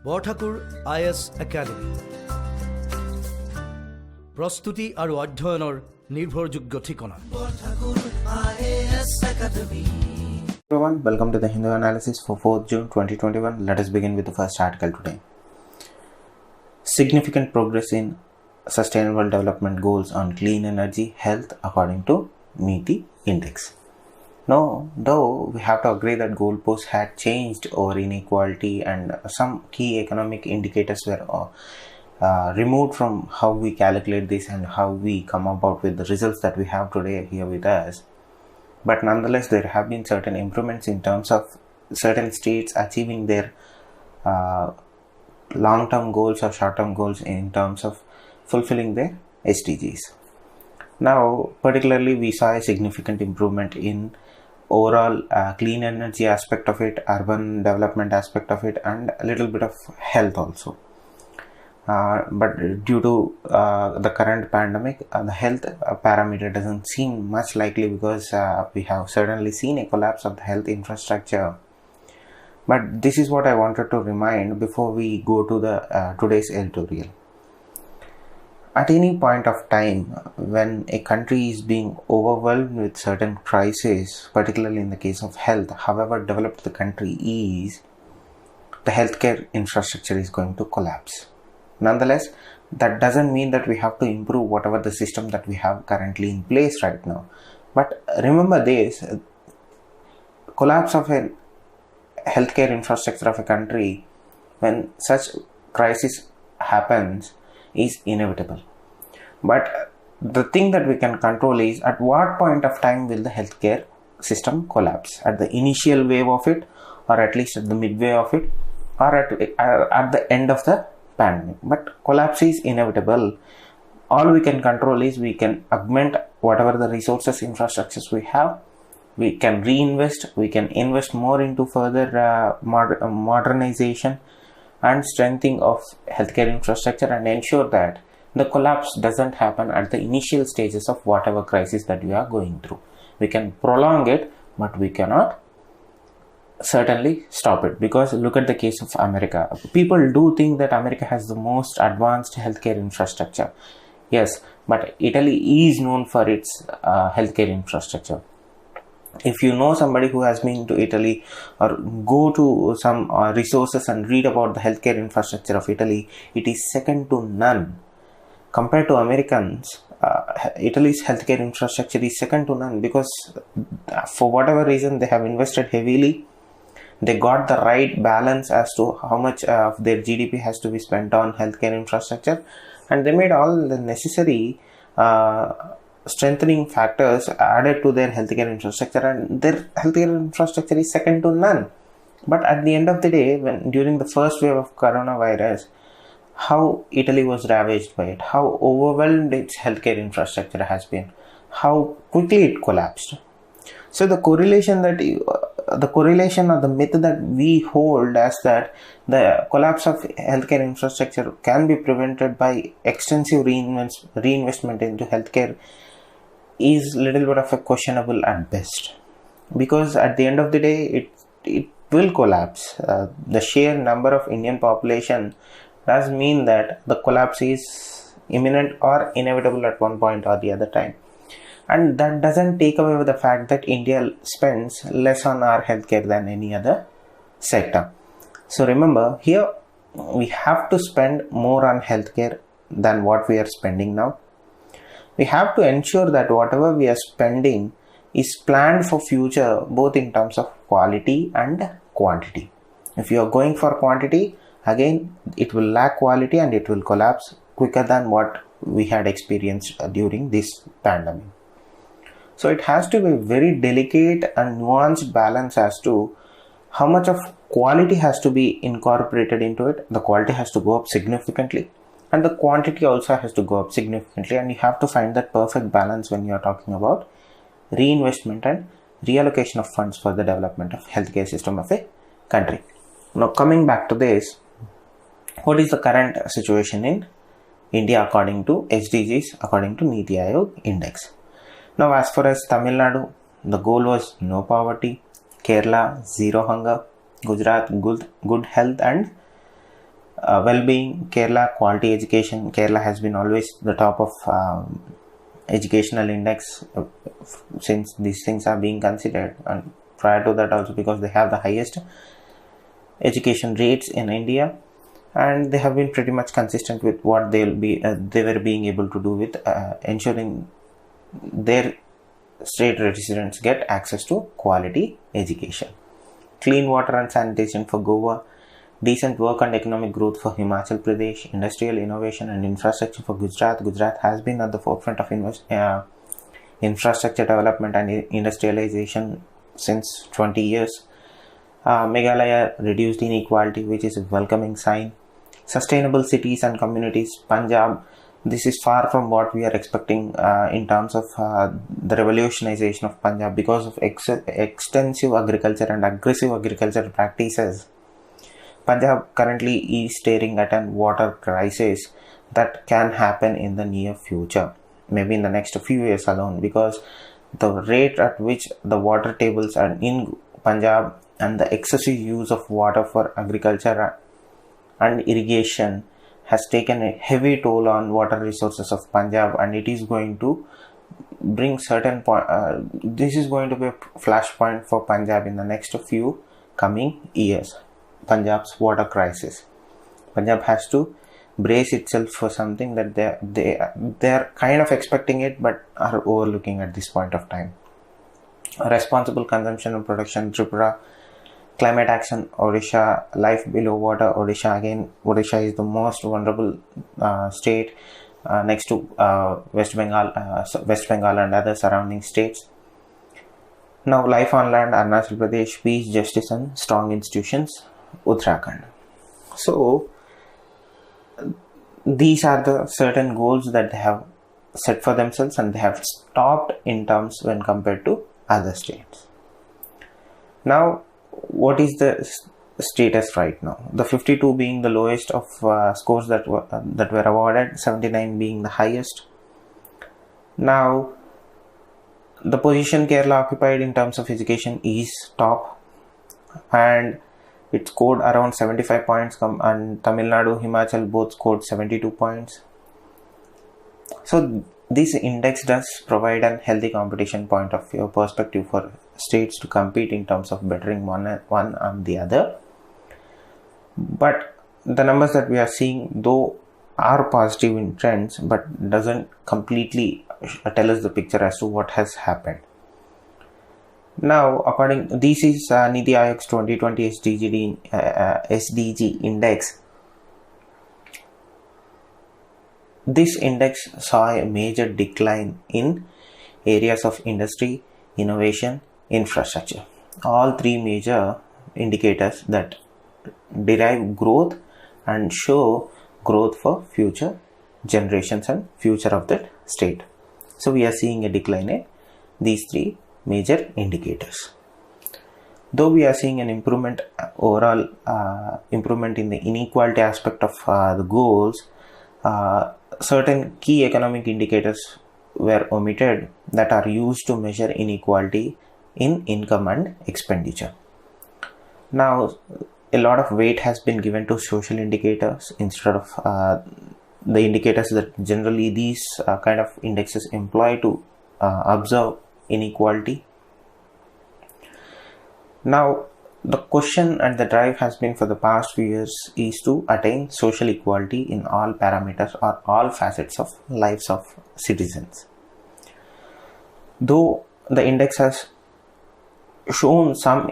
Borthakur IS academy প্ৰস্তুতি আৰু অধ্যয়নৰ নিৰ্ভৰযোগ্য ঠিকনা Everyone, welcome to the Hindu analysis for 4th June 2021. Let us begin with the first article today. Significant progress in Sustainable Development Goals on Clean Energy Health according to NITI Index. Now, though we have to agree that goalposts had changed over inequality and some key economic indicators were removed from how we calculate this and how we come about with the results that we have today here with us. But nonetheless, there have been certain improvements in terms of certain states achieving their long-term goals or short-term goals in terms of fulfilling their SDGs. Now, particularly, we saw a significant improvement in overall clean energy aspect of it, urban development aspect of it, and a little bit of health also. But due to the current pandemic, the health parameter doesn't seem much likely because we have certainly seen a collapse of the health infrastructure. But this is what I wanted to remind before we go to the today's editorial. At any point of time, when a country is being overwhelmed with certain crises, particularly in the case of health, however developed the country is, the healthcare infrastructure is going to collapse. Nonetheless, that doesn't mean that we have to improve whatever the system that we have currently in place right now. But remember this, collapse of a healthcare infrastructure of a country, when such crisis happens, is inevitable. But the thing that we can control is at what point of time will the healthcare system collapse? At the initial wave of it, or at least at the midway of it, or at the end of the pandemic. But collapse is inevitable. All we can control is we can augment whatever the resources, infrastructures we have. We can reinvest, we can invest more into further modernization and strengthening of healthcare infrastructure and ensure that the collapse doesn't happen at the initial stages of whatever crisis that we are going through. We can prolong it, but we cannot certainly stop it, because look at the case of America. People do think that America has the most advanced healthcare infrastructure. Yes, but Italy is known for its healthcare infrastructure. If you know somebody who has been to Italy, or go to some resources and read about the healthcare infrastructure of Italy, it is second to none. Compared to Americans, Italy's healthcare infrastructure is second to none because for whatever reason they have invested heavily. They got the right balance as to how much of their GDP has to be spent on healthcare infrastructure, and they made all the necessary strengthening factors added to their healthcare infrastructure, and their healthcare infrastructure is second to none. But at the end of the day, when during the first wave of coronavirus, how Italy was ravaged by it, how overwhelmed its healthcare infrastructure has been, how quickly it collapsed. So the correlation or the myth that we hold as that the collapse of healthcare infrastructure can be prevented by extensive reinvestment into healthcare is a little bit of a questionable at best, because at the end of the day it will collapse. The sheer number of Indian population does mean that the collapse is imminent or inevitable at one point or the other time. And that doesn't take away with the fact that India spends less on our healthcare than any other sector. So remember, here we have to spend more on healthcare than what we are spending now. We have to ensure that whatever we are spending is planned for future, both in terms of quality and quantity. If you are going for quantity, again it will lack quality and it will collapse quicker than what we had experienced during this pandemic. So it has to be very delicate and nuanced balance as to how much of quality has to be incorporated into it. The quality has to go up significantly and the quantity also has to go up significantly, and you have to find that perfect balance when you are talking about reinvestment and reallocation of funds for the development of healthcare system of a country. Now coming back to this, what is the current situation in India according to SDGs, according to NITI Aayog index? Now, as far as Tamil Nadu, the goal was no poverty, Kerala, zero hunger, Gujarat, good health and Well-being, Kerala, quality education. Kerala has been always the top of educational index since these things are being considered, and prior to that also because they have the highest education rates in India, and they have been pretty much consistent with what they were being able to do with ensuring their state residents get access to quality education. Clean water and sanitation for Goa, decent work and economic growth for Himachal Pradesh, industrial innovation and infrastructure for Gujarat. Gujarat has been at the forefront of infrastructure development and industrialization since 20 years. Meghalaya reduced inequality, which is a welcoming sign. Sustainable cities and communities, Punjab. This is far from what we are expecting in terms of the revolutionization of Punjab because of extensive agriculture and aggressive agricultural practices. Punjab currently is staring at a water crisis that can happen in the near future, maybe in the next few years alone, because the rate at which the water tables are in Punjab and the excessive use of water for agriculture and irrigation has taken a heavy toll on water resources of Punjab, and it is going to bring certain this is going to be a flashpoint for Punjab in the next few coming years. Punjab's water crisis. Punjab has to brace itself for something that they are kind of expecting it but are overlooking at this point of time. Responsible consumption and production, Tripura. Climate action, Odisha. Life below water, Odisha. Again, Odisha is the most vulnerable state next to West Bengal and other surrounding states. Now, life on land, Arunachal Pradesh. Peace, justice and strong institutions, Uttarakhand. So, these are the certain goals that they have set for themselves, and they have stopped in terms when compared to other states. Now, what is the status right now? The 52 being the lowest of scores that were awarded, 79 being the highest. Now, the position Kerala occupied in terms of education is top, and it scored around 75 points, and Tamil Nadu, Himachal both scored 72 points. So this index does provide a healthy competition point of view perspective for states to compete in terms of bettering one and the other. But the numbers that we are seeing though are positive in trends, but doesn't completely tell us the picture as to what has happened. Now, this is Niti Aayog's 2020 SDG index. This index saw a major decline in areas of industry, innovation, infrastructure. All three major indicators that derive growth and show growth for future generations and future of that state. So we are seeing a decline in these three major indicators. Though we are seeing an improvement, overall improvement in the inequality aspect of the goals, certain key economic indicators were omitted that are used to measure inequality in income and expenditure. Now, a lot of weight has been given to social indicators instead of the indicators that generally these kind of indexes employ to observe inequality. Now, the question and the drive has been for the past few years is to attain social equality in all parameters or all facets of lives of citizens. Though the index has shown some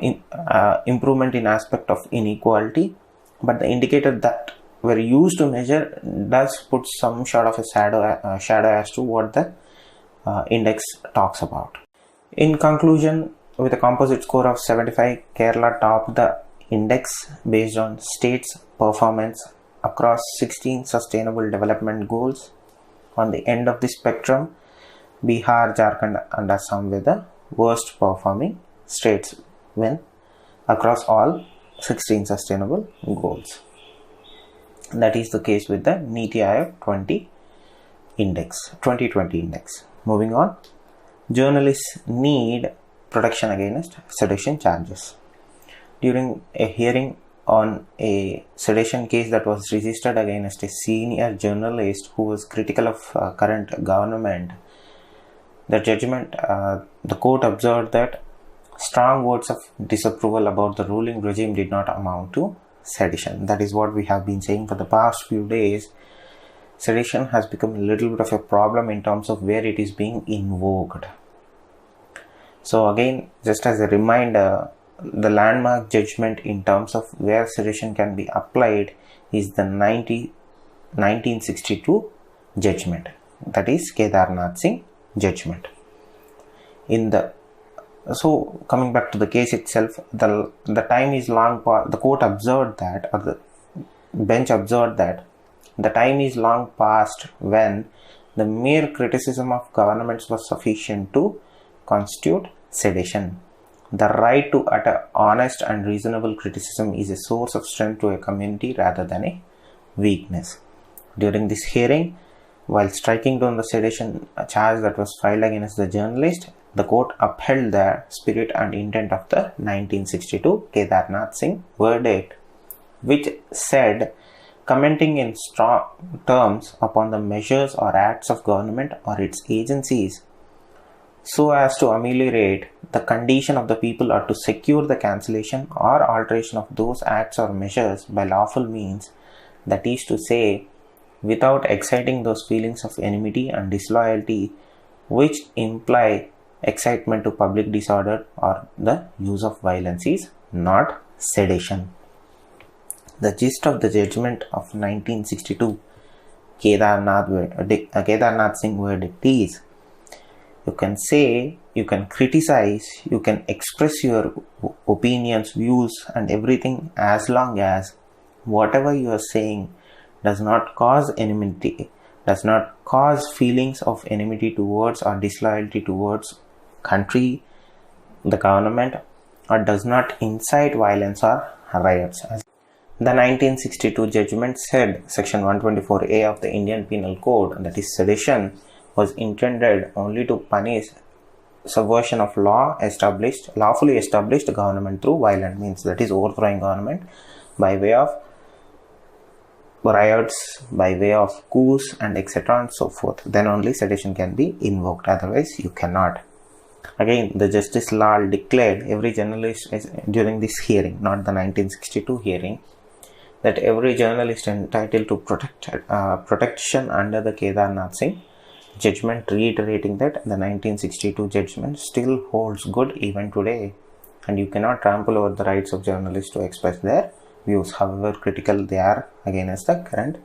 improvement in aspect of inequality, but the indicator that were used to measure does put some sort of a shadow as to what the index talks about. In conclusion, with a composite score of 75, Kerala topped the index based on states' performance across 16 sustainable development goals. On the end of the spectrum, Bihar, Jharkhand and Assam were the worst performing states when across all 16 sustainable goals. That is the case with the Niti Aayog 2020 index. Moving on, journalists need protection against sedition charges. During a hearing on a sedition case that was registered against a senior journalist who was critical of current government. The judgment, the court observed that strong votes of disapproval about the ruling regime did not amount to sedition. That is what we have been saying for the past few days. Sedition has become a little bit of a problem in terms of where it is being invoked. So again, just as a reminder, the landmark judgment in terms of where sedition can be applied is the 1962 judgment. That is Kedarnath Singh judgment. So coming back to the case itself, the time is long past. The court observed that, or the bench observed that, the time is long past when the mere criticism of governments was sufficient to constitute sedition. The right to utter honest and reasonable criticism is a source of strength to a community rather than a weakness. During this hearing, while striking down the sedition charge that was filed against the journalist, the court upheld the spirit and intent of the 1962 Kedarnath Singh verdict, which said, commenting in strong terms upon the measures or acts of government or its agencies so as to ameliorate the condition of the people or to secure the cancellation or alteration of those acts or measures by lawful means, that is to say, without exciting those feelings of enmity and disloyalty which imply excitement to public disorder or the use of violence, is not sedition. The gist of the judgment of 1962 Kedarnath Singh verdict is, you can say, you can criticize, you can express your opinions, views and everything, as long as whatever you are saying does not cause enmity, does not cause feelings of enmity towards or disloyalty towards country, the government, or does not incite violence or riots. The 1962 judgment said Section 124A of the Indian Penal Code, that is sedition, was intended only to punish subversion of lawfully established government through violent means, that is overthrowing government by way of riots, by way of coups and etc. and so forth. Then only sedition can be invoked, otherwise you cannot. Again, the Justice Lal declared every journalist during this hearing, not the 1962 hearing, that every journalist entitled to protection under the Kedarnath Singh judgment, reiterating that the 1962 judgment still holds good even today, and you cannot trample over the rights of journalists to express their views, however critical they are against the current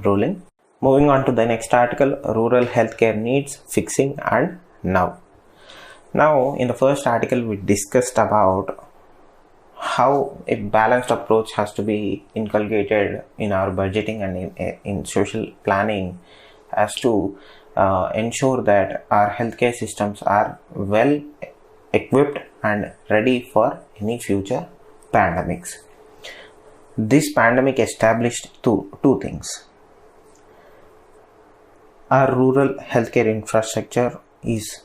ruling. Moving on to the next article, rural healthcare needs fixing and now. Now, in the first article, we discussed about how a balanced approach has to be inculcated in our budgeting and in social planning as to ensure that our healthcare systems are well equipped and ready for any future pandemics. This pandemic established two things. Our rural healthcare infrastructure is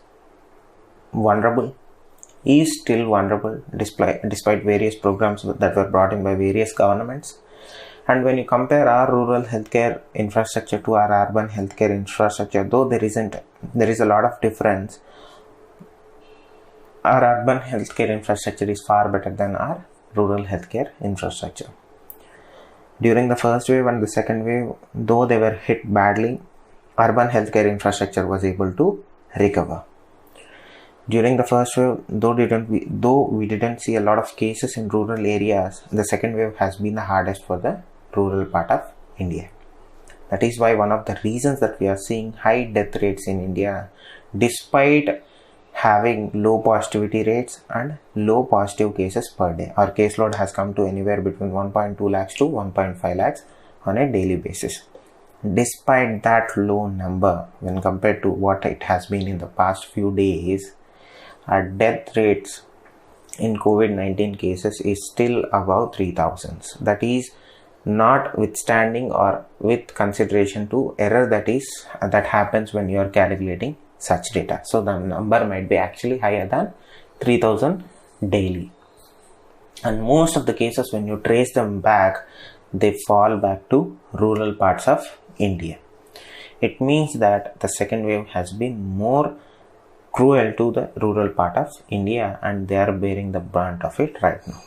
still vulnerable despite various programs that were brought in by various governments. And when you compare our rural healthcare infrastructure to our urban healthcare infrastructure, though there is a lot of difference, our urban healthcare infrastructure is far better than our rural healthcare infrastructure. During the first wave and the second wave, though they were hit badly, urban healthcare infrastructure was able to recover. During the first wave, though we didn't see a lot of cases in rural areas, the second wave has been the hardest for the rural part of India. That is why one of the reasons that we are seeing high death rates in India, despite having low positivity rates and low positive cases per day. Our caseload has come to anywhere between 1.2 lakhs to 1.5 lakhs on a daily basis. Despite that low number, when compared to what it has been in the past few days, our death rates in COVID-19 cases is still above 3,000. That is notwithstanding or with consideration to error that happens when you are calculating such data. So the number might be actually higher than 3,000 daily. And most of the cases, when you trace them back, they fall back to rural parts of India. It means that the second wave has been more cruel to the rural part of India, and they are bearing the brunt of it right now.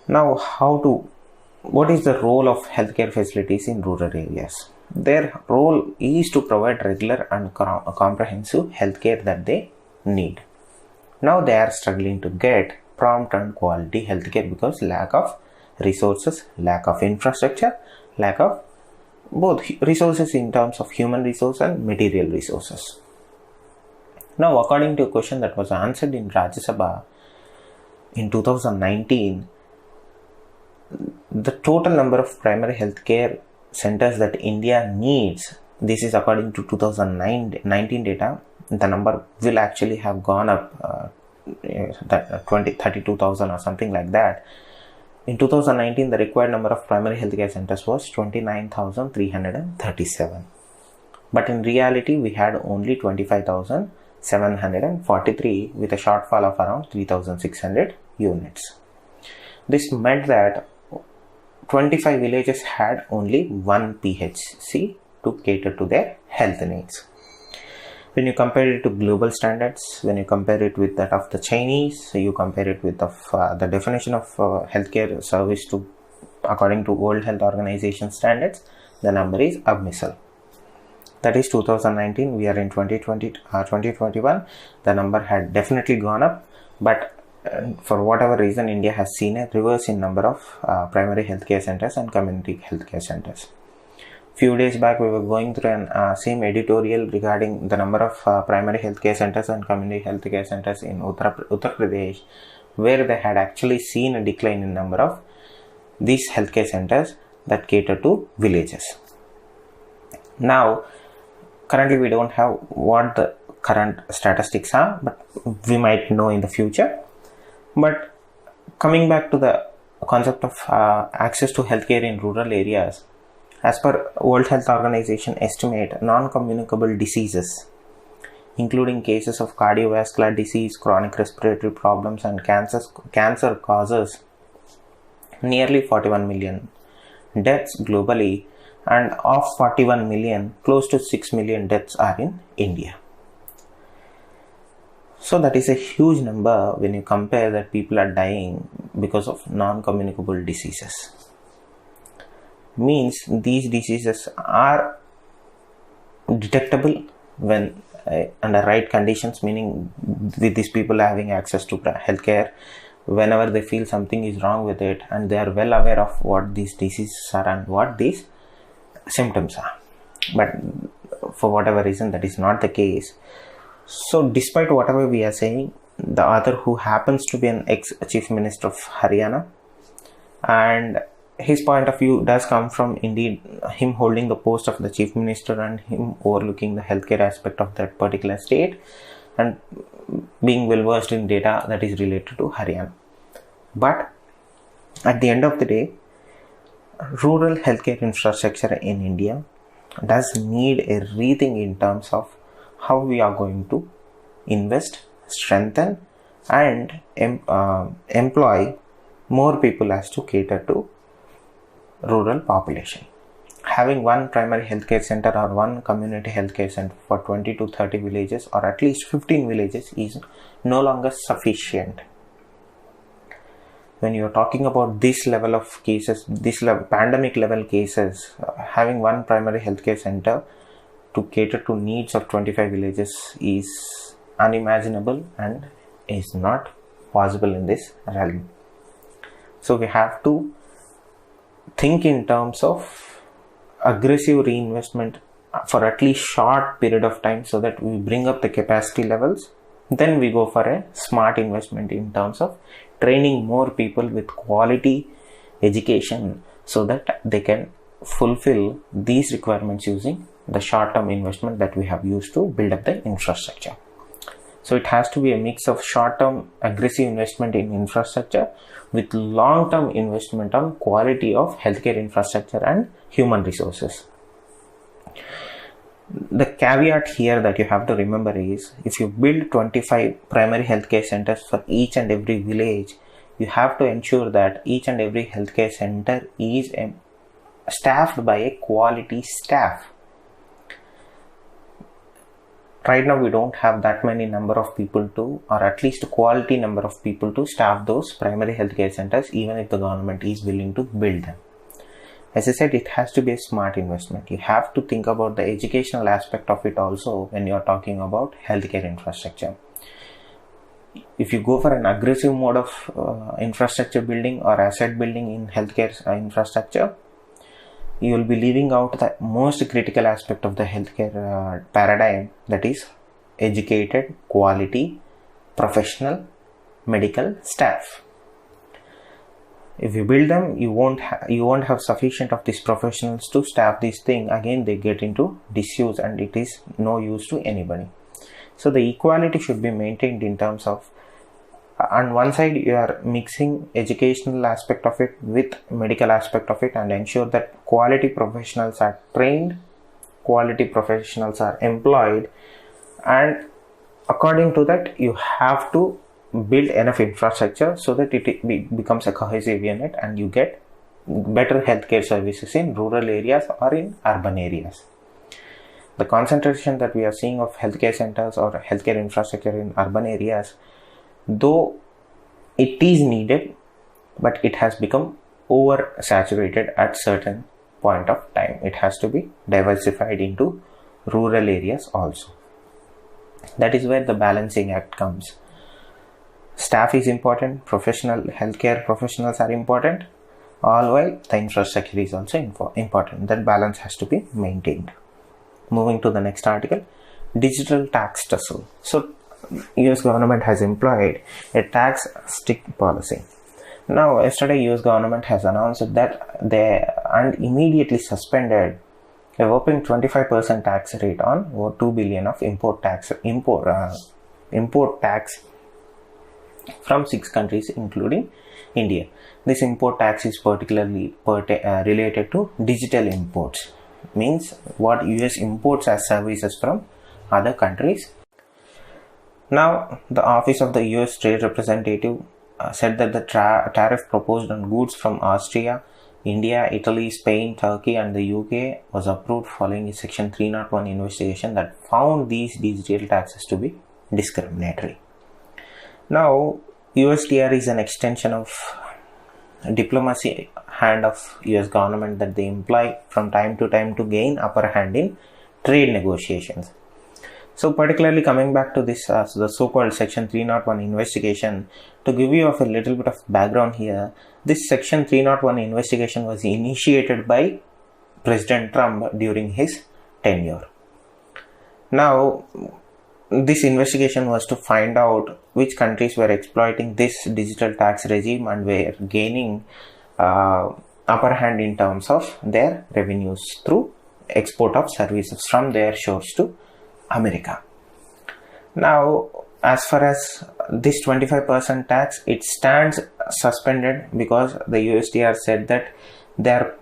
Now, what is the role of healthcare facilities in rural areas? Their role is to provide regular and comprehensive healthcare that they need. Now they are struggling to get prompt and quality healthcare because lack of resources, lack of infrastructure, lack of both resources in terms of human resource and material resources. Now, according to a question that was answered in Rajya Sabha in 2019, the total number of primary healthcare centers that India needs, this is according to 2019 data, the number will actually have gone up 32,000 or something like that. In 2019, the required number of primary healthcare centers was 29,337. But in reality, we had only 25,743 with a shortfall of around 3,600 units. This meant that 25 villages had only one PHC to cater to their health needs. When you compare it to global standards, when you compare it with that of the Chinese, you compare it with the definition of healthcare service to according to World Health Organization standards, the number is abysmal. That is 2019. We are in 2021. The number had definitely gone up, but for whatever reason, India has seen a reverse in number of primary healthcare centers and community healthcare centers. Few days back, we were going through an same editorial regarding the number of primary healthcare centers and community healthcare centers in Uttar Pradesh, where they had actually seen a decline in number of these healthcare centers that cater to villages. Now, currently we don't have what the current statistics are, but we might know in the future. But coming back to the concept of access to healthcare in rural areas, as per World Health Organization estimate, non-communicable diseases, including cases of cardiovascular disease, chronic respiratory problems, and cancer causes nearly 41 million deaths globally, and of 41 million, close to 6 million deaths are in India. So that is a huge number when you compare that people are dying because of non-communicable diseases. Means these diseases are detectable when under right conditions, meaning with these people having access to healthcare whenever they feel something is wrong with it, and they are well aware of what these diseases are and what these symptoms are. But for whatever reason, that is not the case. So despite whatever we are saying, the author, who happens to be an ex-chief minister of Haryana, and his point of view does come from indeed him holding the post of the chief minister and him overlooking the healthcare aspect of that particular state and being well versed in data that is related to Haryana. But at the end of the day, rural healthcare infrastructure in India does need a rethink in terms of how we are going to invest, strengthen, and employ more people as to cater to rural population. Having one primary healthcare center or one community healthcare center for 20 to 30 villages or at least 15 villages is no longer sufficient. When you are talking about this level of cases, pandemic level cases, having one primary healthcare center to cater to needs of 25 villages is unimaginable and is not possible in this realm. So we have to think in terms of aggressive reinvestment for at least short period of time so that we bring up the capacity levels. Then we go for a smart investment in terms of training more people with quality education so that they can fulfill these requirements using the short-term investment that we have used to build up the infrastructure. So it has to be a mix of short-term aggressive investment in infrastructure with long-term investment on quality of healthcare infrastructure and human resources. The caveat here that you have to remember is, if you build 25 primary healthcare centers for each and every village, you have to ensure that each and every healthcare center is staffed by a quality staff. Right now we don't have that many number of people to, or at least quality number of people to staff those primary healthcare centers, even if the government is willing to build them. As I said, it has to be a smart investment. You have to think about the educational aspect of it also when you are talking about healthcare infrastructure. If you go for an aggressive mode of infrastructure building or asset building in healthcare infrastructure, you will be leaving out the most critical aspect of the healthcare paradigm, that is educated, quality, professional medical staff. If you build them, you won't have sufficient of these professionals to staff this thing. Again, they get into disuse and it is no use to anybody. So the equality should be maintained in terms of, on one side you are mixing educational aspect of it with medical aspect of it, and ensure that quality professionals are trained, quality professionals are employed, and according to that you have to build enough infrastructure so that it becomes a cohesive unit and you get better healthcare services in rural areas or in urban areas. The concentration that we are seeing of healthcare centers or healthcare infrastructure in urban areas, though it is needed, but it has become oversaturated at certain point of time. It has to be diversified into rural areas also. That is where the balancing act comes. Staff is important, healthcare professionals are important, all while the infrastructure is also important. That balance has to be maintained. Moving to the next article, digital tax tussle. So US government has employed a tax stick policy. Now yesterday US government has announced that they immediately suspended a whopping 25% tax rate on over 2 billion of import tax from 6 countries including India. This import tax is particularly related to digital imports, means what US imports as services from other countries. Now the office of the US Trade Representative said that the tariff proposed on goods from Austria, India, Italy, Spain, Turkey and the UK was approved following a Section 301 investigation that found these digital taxes to be discriminatory. Now USTR is an extension of diplomacy hand of US government that they employ from time to time to gain upper hand in trade negotiations. So particularly coming back to this the so-called Section 301 investigation, to give you a little bit of background here, this Section 301 investigation was initiated by President Trump during his tenure. Now this investigation was to find out which countries were exploiting this digital tax regime and were gaining upper hand in terms of their revenues through export of services from their shores to America. Now as far as this 25% tax, it stands suspended because the USTR said that they are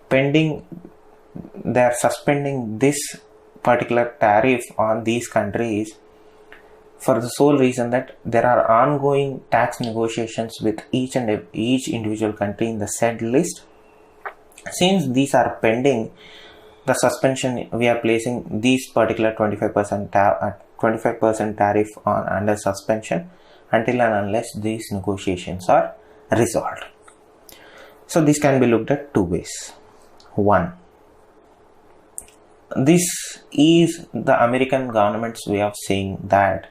suspending this particular tariff on these countries for the sole reason that there are ongoing tax negotiations with each individual country in the said list. Since these are pending, the suspension, we are placing these particular 25% tariff on under suspension until and unless these negotiations are resolved. So this can be looked at two ways. One, this is the American government's way of saying that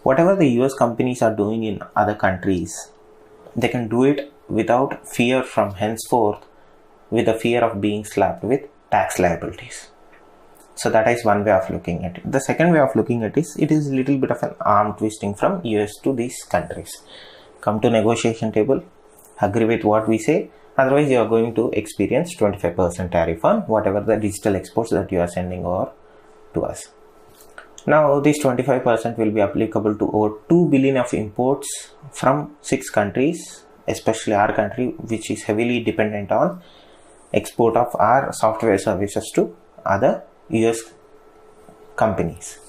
whatever the US companies are doing in other countries, they can do it without fear from henceforth, with the fear of being slapped with tax liabilities. So that is one way of looking at it. The second way of looking at it is, it is a little bit of an arm twisting from US to these countries. Come to negotiation table, agree with what we say, otherwise you are going to experience 25% tariff on whatever the digital exports that you are sending over to us. Now this 25% will be applicable to over 2 billion of imports from 6 countries, especially our country, which is heavily dependent on export of our software services to other US companies.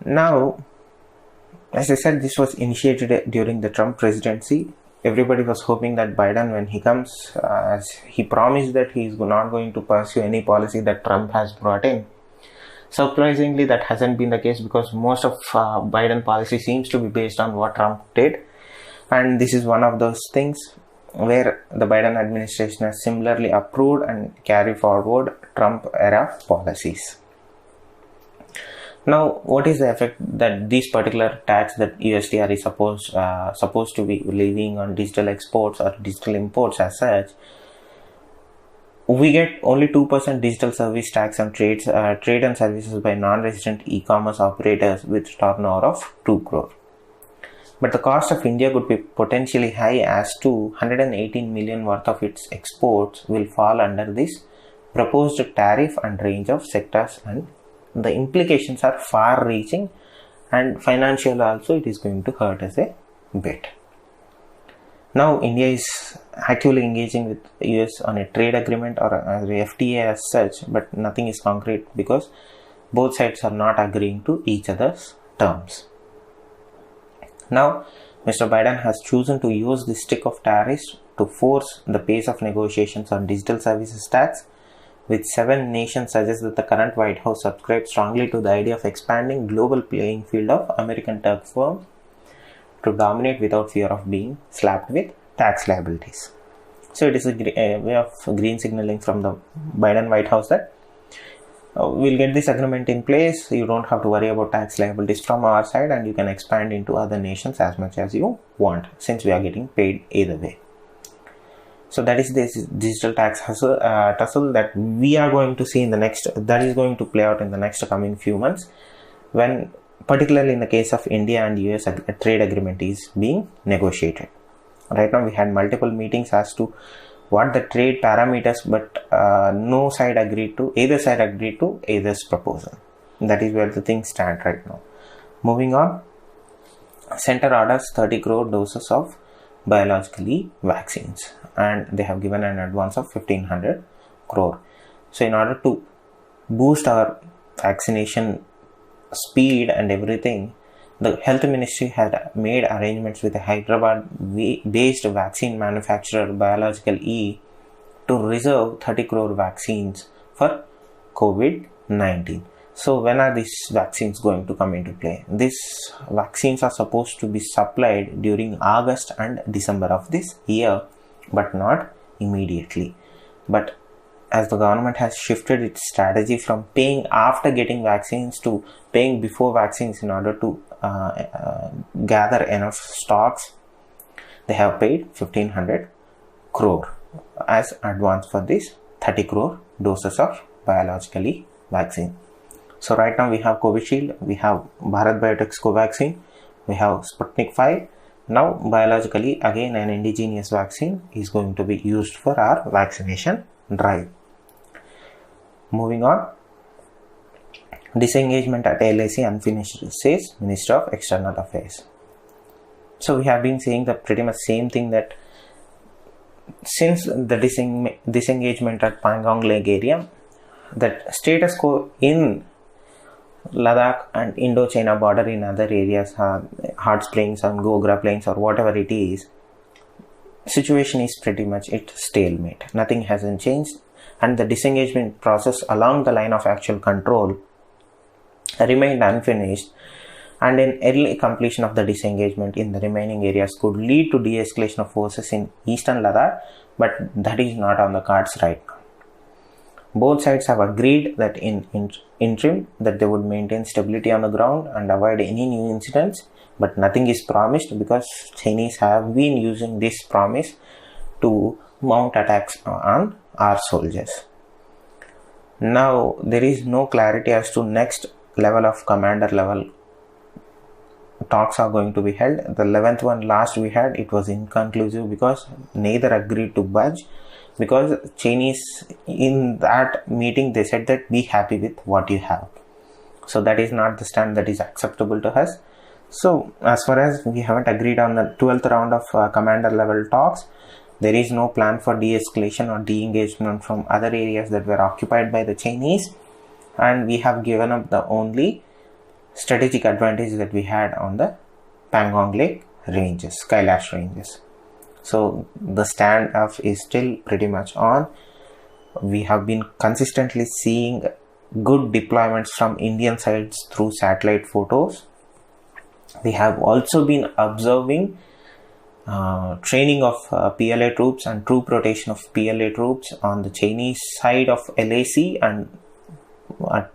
Now As I said, this was initiated during the Trump presidency. Everybody was hoping that Biden, when he comes, as he promised that he is not going to pursue any policy that Trump has brought in. Surprisingly, that hasn't been the case, because most of Biden policy seems to be based on what Trump did. And this is one of those things where the Biden administration has similarly approved and carried forward Trump era policies. Now, what is the effect that this particular tax that USTR is supposed to be levying on digital exports or digital imports as such? We get only 2% digital service tax on trade and services by non-resident e-commerce operators with turnover of 2 crore. But the cost of India could be potentially high, as to 118 million worth of its exports will fall under this proposed tariff and range of sectors, and the implications are far reaching, and financial also it is going to hurt us a bit. Now India is actively engaging with US on a trade agreement or a FTA as such, but nothing is concrete because both sides are not agreeing to each other's terms. Now Mr. Biden has chosen to use the stick of tariffs to force the pace of negotiations on digital services tax, with 7 nations suggest that the current White House subscribes strongly to the idea of expanding global playing field of American tech firms to dominate without fear of being slapped with tax liabilities. So it is a way of green signaling from the Biden White House that we'll get this agreement in place, you don't have to worry about tax liabilities from our side, and you can expand into other nations as much as you want, since we are getting paid either way. So that is this digital tax tussle that we are going to see in the next, that is going to play out in the next coming few months, when particularly in the case of India and US, a trade agreement is being negotiated. Right now we had multiple meetings as to what the trade parameters, but no side agreed to, either side agreed to either's proposal. That is where the things stand right now. Moving on, Center orders 30 crore doses of biologically vaccines, and they have given an advance of 1500 crore. So in order to boost our vaccination speed and everything, the health ministry had made arrangements with a Hyderabad based vaccine manufacturer Biological E to reserve 30 crore vaccines for COVID-19. So when are these vaccines going to come into play? These vaccines are supposed to be supplied during August and December of this year, but not immediately. But as the government has shifted its strategy from paying after getting vaccines to paying before vaccines in order to gather enough stocks, they have paid 1500 crore as advance for this 30 crore doses of biologically vaccine. So right now we have Covishield, we have Bharat Biotech's Covaxin, we have Sputnik 5. Now biologically again an indigenous vaccine is going to be used for our vaccination drive. Moving on, disengagement at LIC unfinished, says Minister of External Affairs. So we have been saying the pretty much same thing, that since the disengagement at Pangong Lake area, that status quo in Ladakh and Indo-China border in other areas, Hearts Plains and Gogra Plains or whatever it is, situation is pretty much stalemate. Nothing hasn't changed, and the disengagement process along the line of actual control remained unfinished, and an early completion of the disengagement in the remaining areas could lead to de-escalation of forces in eastern Ladakh, but that is not on the cards right now. Both sides have agreed that in interim that they would maintain stability on the ground and avoid any new incidents, but nothing is promised because Chinese have been using this promise to mount attacks on our soldiers. Now there is no clarity as to next level of commander level talks are going to be held. The 11th one last we had, it was inconclusive because neither agreed to budge, because Chinese in that meeting they said that be happy with what you have. So that is not the stand that is acceptable to us. So as far as we haven't agreed on the 12th round of commander level talks, there is no plan for de-escalation or de-engagement from other areas that were occupied by the Chinese, and we have given up the only strategic advantage that we had on the Pangong Lake ranges, Kailash ranges. So the standoff is still pretty much on. We have been consistently seeing good deployments from Indian sides through satellite photos. We have also been observing training of PLA troops and troop rotation of PLA troops on the Chinese side of LAC and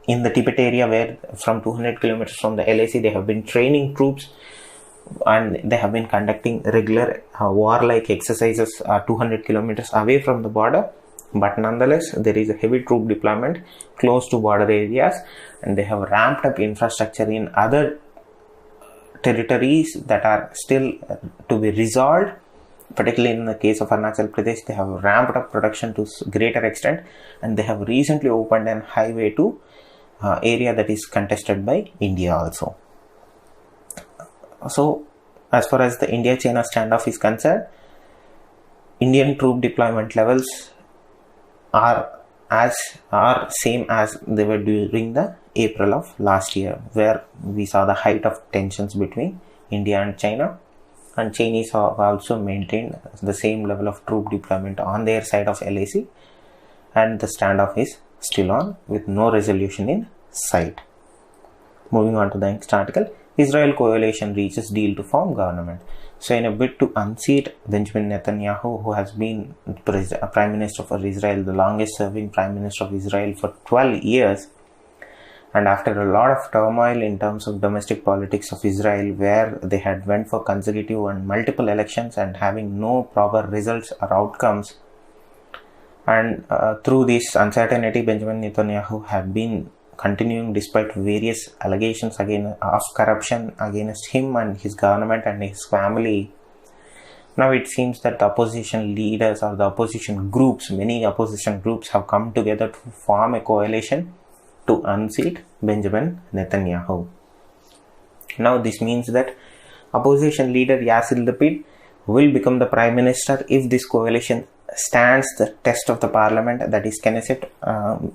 in the Tibet area, where from 200 kilometers from the LAC they have been training troops and they have been conducting regular warlike exercises 200 kilometers away from the border. But nonetheless, there is a heavy troop deployment close to border areas, and they have ramped up infrastructure in other territories that are still to be resolved. Particularly in the case of Arunachal Pradesh, they have ramped up production to greater extent, and they have recently opened an highway to area that is contested by India also. So, as far as the India-China standoff is concerned, Indian troop deployment levels are same as they were during the April of last year, where we saw the height of tensions between India and China, and Chinese have also maintained the same level of troop deployment on their side of LAC, and the standoff is still on with no resolution in sight. Moving on to the next article, Israel coalition reaches deal to form government. So in a bid to unseat Benjamin Netanyahu, who has been Prime Minister of Israel, the longest serving Prime Minister of Israel for 12 years, and after a lot of turmoil in terms of domestic politics of Israel, where they had went for consecutive and multiple elections and having no proper results or outcomes, and through this uncertainty, Benjamin Netanyahu had been continuing despite various allegations of corruption against him and his government and his family. Now it seems that the opposition leaders or the opposition groups, many opposition groups, have come together to form a coalition to unseat Benjamin Netanyahu. Now this means that opposition leader Yair Lapid will become the Prime Minister if this coalition stands the test of the parliament, that is Knesset.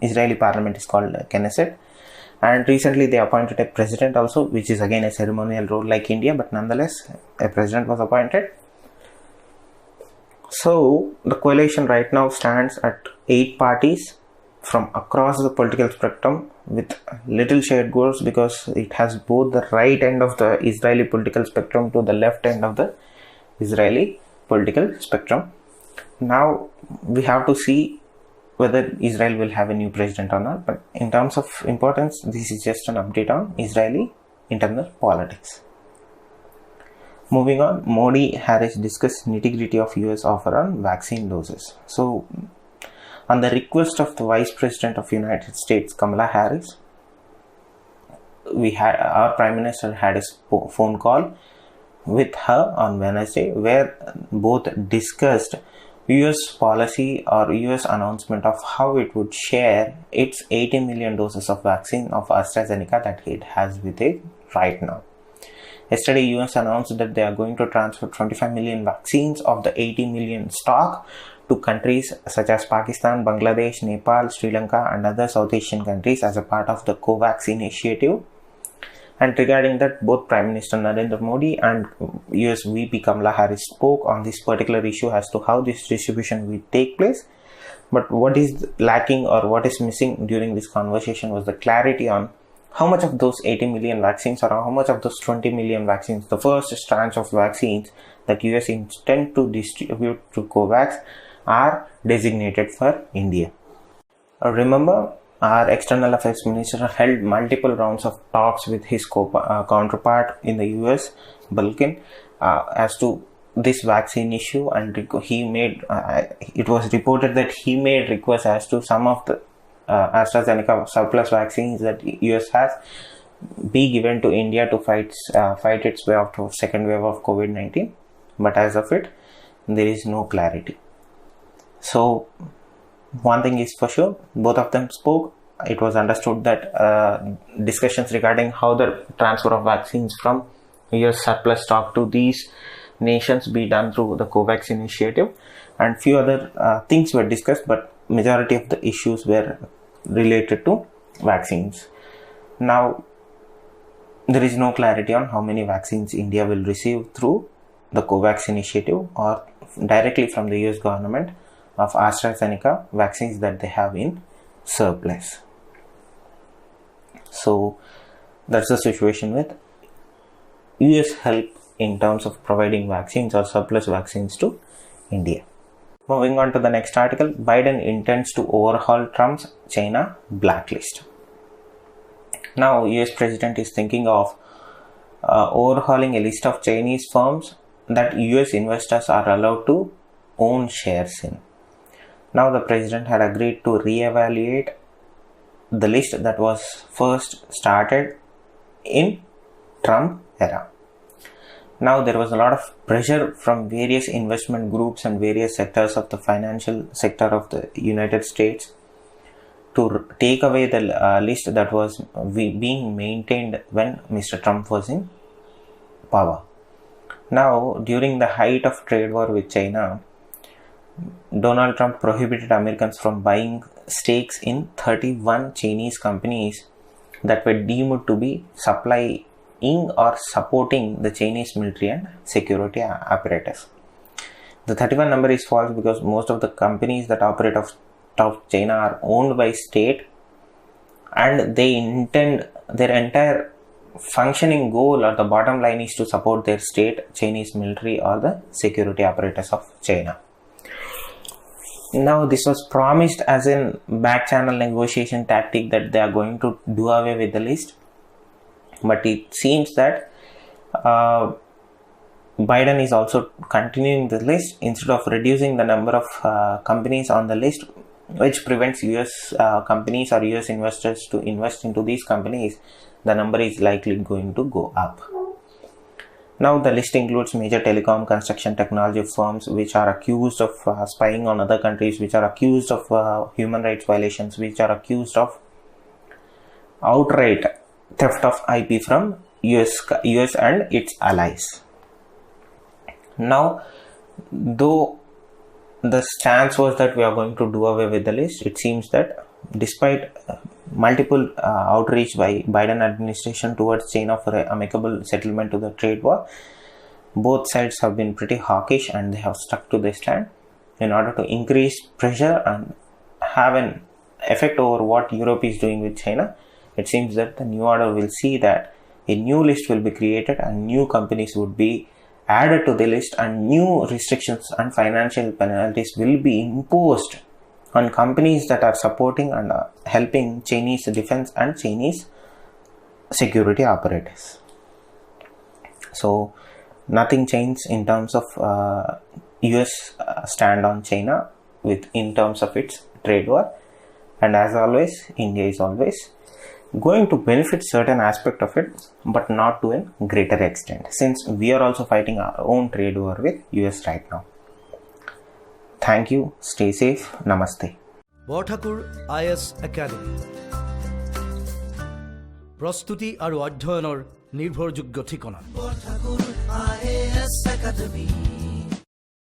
Israeli parliament is called Knesset, and recently they appointed a president also, which is again a ceremonial role like India, but nonetheless a president was appointed. So the coalition right now stands at 8 parties from across the political spectrum with little shade goals, because it has both the right end of the Israeli political spectrum to the left end of the Israeli political spectrum. Now we have to see whether Israel will have a new president or not, but in terms of importance, this is just an update on Israeli internal politics. Moving on, Modi-Harris discuss nitty-gritty of US offer on vaccine doses. So, on the request of the Vice President of United States, Kamala Harris, our Prime Minister had a phone call with her on Wednesday, where both discussed US policy or US announcement of how it would share its 80 million doses of vaccine of AstraZeneca that it has with it right now. Yesterday, US announced that they are going to transfer 25 million vaccines of the 80 million stock to countries such as Pakistan, Bangladesh, Nepal, Sri Lanka and other South Asian countries as a part of the COVAX initiative. And regarding that, both Prime Minister Narendra Modi and US VP Kamala Harris spoke on this particular issue as to how this distribution will take place. But what is lacking or what is missing during this conversation was the clarity on how much of those 80 million vaccines or how much of those 20 million vaccines, the first tranche of vaccines that US intend to distribute through COVAX, are designated for India. Remember, our External Affairs Minister held multiple rounds of talks with his counterpart in the US, Balkin, as to this vaccine issue, and he made it was reported that he made requests as to some of the AstraZeneca surplus vaccines that US has be given to India to fight its way out of second wave of COVID-19. But as of it, there is no clarity. So one thing is for sure, both of them spoke. It was understood that discussions regarding how the transfer of vaccines from US surplus stock to these nations be done through the COVAX initiative, and few other things were discussed, but majority of the issues were related to vaccines. Now, there is no clarity on how many vaccines India will receive through the COVAX initiative or directly from the US government of AstraZeneca vaccines that they have in surplus. So that's the situation with US help in terms of providing vaccines or surplus vaccines to India. Moving on to the next article, Biden intends to overhaul Trump's China blacklist. Now, US President is thinking of overhauling a list of Chinese firms that US investors are allowed to own shares in. Now, the President had agreed to re-evaluate the list that was first started in Trump era. Now, there was a lot of pressure from various investment groups and various sectors of the financial sector of the United States to take away the list that was being maintained when Mr. Trump was in power. Now, during the height of trade war with China, Donald Trump prohibited Americans from buying stakes in 31 Chinese companies that were deemed to be supplying or supporting the Chinese military and security apparatus. The 31 number is false because most of the companies that operate out of China are owned by state, and they intend their entire functioning goal or the bottom line is to support their state, Chinese military or the security apparatus of China. Now, this was promised as a back channel negotiation tactic that they are going to do away with the list. But it seems that Biden is also continuing the list instead of reducing the number of companies on the list, which prevents US companies or US investors to invest into these companies. The number is likely going to go up. Now, the list includes major telecom, construction, technology firms which are accused of spying on other countries, which are accused of human rights violations, which are accused of outright theft of IP from US and its allies. Now, though the stance was that we are going to do away with the list, it seems that despite multiple outreach by Biden administration towards China for an amicable settlement to the trade war, both sides have been pretty hawkish and they have stuck to their stand in order to increase pressure and have an effect over what Europe is doing with China. It seems that the new order will see that a new list will be created and new companies would be added to the list and new restrictions and financial penalties will be imposed on companies that are supporting and helping Chinese defense and Chinese security apparatus. So, nothing changed in terms of US stand on China in terms of its trade war, and as always, India is always going to benefit certain aspect of it, but not to a greater extent, since we are also fighting our own trade war with US right now. Thank you. Stay safe. Namaste. Borthakur IAS academy প্ৰস্তুতি আৰু অধ্যয়নৰ নিৰ্ভৰযোগ্য ঠিকনা। Borthakur IAS academy.